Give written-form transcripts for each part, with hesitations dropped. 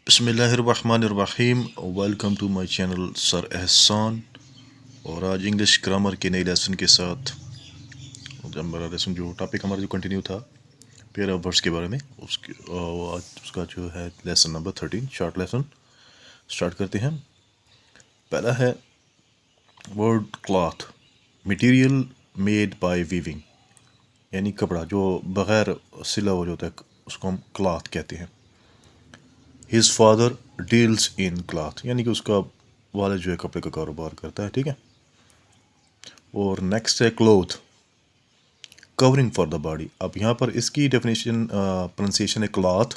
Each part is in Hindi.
बिस्मिल्लाहिर्रहमानिर्रहीम। Welcome to my channel sir Ehsan. और आज इंग्लिश ग्रामर के नए लेसन के साथ जब मेरा लेसन जो टॉपिक हमारा जो कंटिन्यू था पेयर ऑफ वर्ड्स के बारे में उसकी आज उसका जो है lesson number 13 short lesson start करते हैं। पहला है word cloth, material made by weaving, यानी कपड़ा जो बग़ैर सिला हो जाता है उसको हम क्लॉथ कहते हैं। His father deals in cloth, यानी कि उसका वालिद जो है कपड़े का कारोबार करता है। ठीक है। और नेक्स्ट है cloth, covering for the body. अब यहाँ पर इसकी डेफिनेशन प्रोनाउंसिएशन है क्लॉथ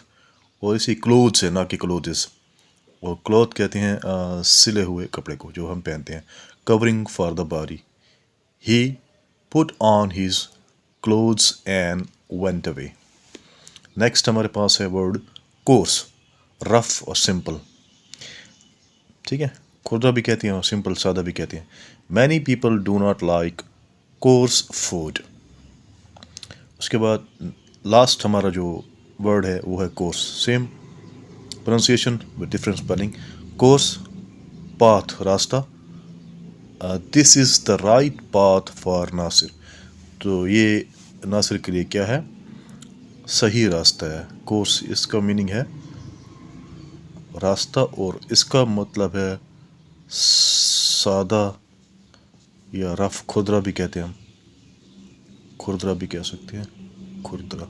और इसी क्लोथ्स है, ना कि क्लोथ्स। और क्लॉथ कहते हैं सिले हुए कपड़े को जो हम पहनते हैं। Covering for the body, he put on his clothes and went away. Next हमारे पास है वर्ड कोर्स, रफ और सिंपल। ठीक है, खुरदा भी कहती हैं और सिंपल सादा भी कहती हैं। Many people do not like coarse food. उसके बाद लास्ट हमारा जो वर्ड है वो है course, same pronunciation with different spelling. Course, path रास्ता। This is the right path for Nasir. तो ये नासिर के लिए क्या है? सही रास्ता है। कोर्स इसका मीनिंग है रास्ता और इसका मतलब है सादा या रफ। खुरदरा भी कहते हैं हम, खुरदरा भी कह सकते हैं, खुरदरा।